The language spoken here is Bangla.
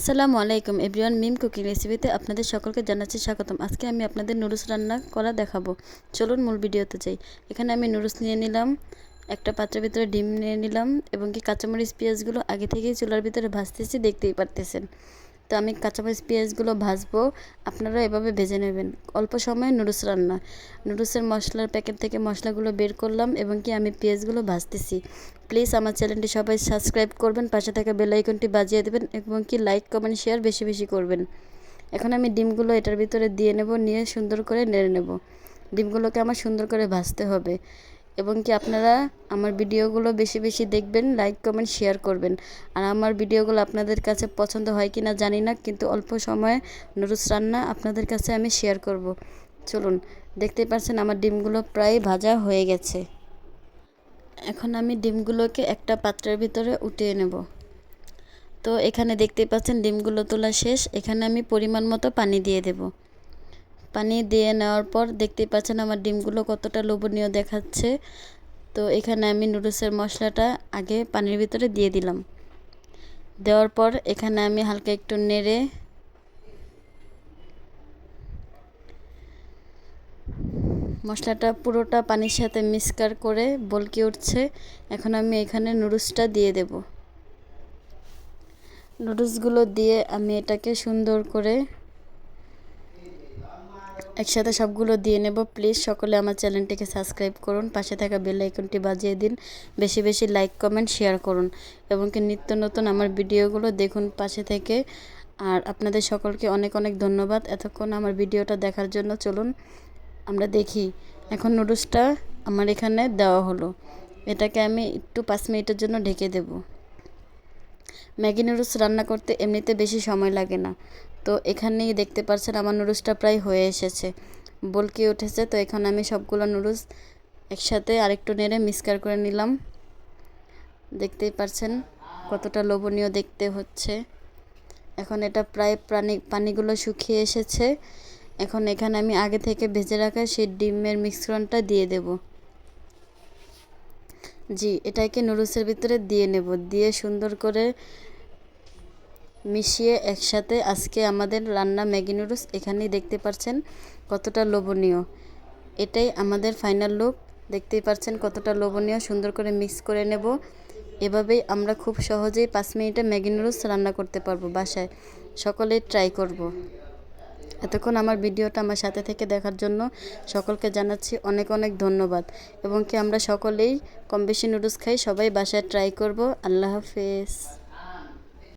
আসসালামু আলাইকুম এভরিওয়ান, মিম কুকিং রেসিপিতে আপনাদের সকলকে জানাচ্ছি স্বাগতম। আজকে আমি আপনাদের নুডলস রান্না করা দেখাবো। চলুন মূল ভিডিওতে যাই। এখানে আমি নুডলস নিয়ে নিলাম, একটা পাত্রের ভিতরে ডিম নিয়ে নিলাম এবং কি কাঁচামরিচ পেঁয়াজগুলো আগে থেকেই চুলার ভিতরে ভাজতেছি, দেখতেই পারতেছেন। তো আমি কাঁচামরিচ পেঁয়াজগুলো ভাজবো, আপনারা এভাবে ভেজে নেবেন। অল্প সময়ে নুডলস রান্না। নুডলসের মশলার প্যাকেট থেকে মশলাগুলো বের করলাম এবং কি আমি পেঁয়াজগুলো ভাজতেছি। প্লিজ আমার চ্যানেলটি সবাই সাবস্ক্রাইব করবেন, পাশে থাকা বেল আইকনটি বাজিয়ে দেবেন এবং কি লাইক কমেন্ট শেয়ার বেশি বেশি করবেন। এখন আমি ডিমগুলো এটার ভিতরে দিয়ে নেব, নিয়ে সুন্দর করে নেড়ে নেব। ডিমগুলোকে আমার সুন্দর করে ভাজতে হবে এবং কি আপনারা আমার ভিডিওগুলো বেশি বেশি দেখবেন, লাইক কমেন্ট শেয়ার করবেন। আর আমার ভিডিওগুলো আপনাদের কাছে পছন্দ হয় কি না জানি না, কিন্তু অল্প সময়ে নুডলস রান্না আপনাদের কাছে আমি শেয়ার করব। চলুন, দেখতেই পাচ্ছেন আমার ডিমগুলো প্রায় ভাজা হয়ে গেছে। এখন আমি ডিমগুলোকে একটা পাত্রের ভিতরে উঠিয়ে নেব। তো এখানে দেখতেই পাচ্ছেন ডিমগুলো তোলা শেষ। এখানে আমি পরিমাণ মতো পানি দিয়ে দেব। পানি দিয়ে নেওয়ার পর দেখতেই পাচ্ছেন আমার ডিমগুলো কতটা লোভনীয় দেখাচ্ছে। তো এখানে আমি নুডলসের মশলাটা আগে পানির ভিতরে দিয়ে দিলাম। দেওয়ার পর এখানে আমি হালকা একটু নেড়ে মশলাটা পুরোটা পানির সাথে মিক্সচার করে বলকে উঠছে। এখন আমি এখানে নুডলসটা দিয়ে দেব। নুডলসগুলো দিয়ে আমি এটাকে সুন্দর করে একসাথে সবগুলো দিয়ে নেব। প্লিজ সকলে আমার চ্যানেলটিকে সাবস্ক্রাইব করুন, পাশে থাকা বেল আইকনটি বাজিয়ে দিন, বেশি বেশি লাইক কমেন্ট শেয়ার করুন এবং কি নিত্য নতুন আমার ভিডিওগুলো দেখুন পাশে থেকে। আর আপনাদের সকলকে অনেক অনেক ধন্যবাদ এতক্ষণ আমার ভিডিওটা দেখার জন্য। চলুন আমরা দেখি। এখন নুডলসটা আমার এখানে দেওয়া হলো, এটাকে আমি একটু 5 মিনিটের জন্য ঢেকে দেব। ম্যাগি নুডলস রান্না করতে এমনিতে বেশি সময় লাগে না। তো এখানেই দেখতে পাচ্ছেন আমার নুডলসটা প্রায় হয়ে এসেছে, বলকে উঠেছে। তো এখানে আমি সবগুলো নুডলস একসাথে আরেকটু নেড়ে মিক্সচার করে নিলাম। দেখতেই পাচ্ছেন কতটা লোভনীয় দেখতে হচ্ছে। এখন এটা প্রায় পানিগুলো শুকিয়ে এসেছে। এখন এখানে আমি আগে থেকে ভেজে রাখা সেই ডিমের মিশ্রণটা দিয়ে দেব। এটাকে নুডলসের ভিতরে দিয়ে নেব, দিয়ে সুন্দর করে মিশিয়ে একসাথে আজকে আমাদের রান্না ম্যাগি নুডলস এখানেই দেখতে পাচ্ছেন কতটা লোভনীয়। এটাই আমাদের ফাইনাল লুক। দেখতেই পাচ্ছেন কতটা লোভনীয়। সুন্দর করে মিক্স করে নেব। এভাবেই আমরা খুব সহজেই 5 মিনিটে ম্যাগি নুডলস রান্না করতে পারবো বাসায়। সকলেই ট্রাই করব। এতক্ষণ আমার ভিডিওটা আমার সাথে থেকে দেখার জন্য সকলকে জানাচ্ছি অনেক অনেক ধন্যবাদ এবং কি আমরা সকলেই কম বেশি নুডলস খাই, সবাই বাসায় ট্রাই করব। আল্লাহ হাফেজ।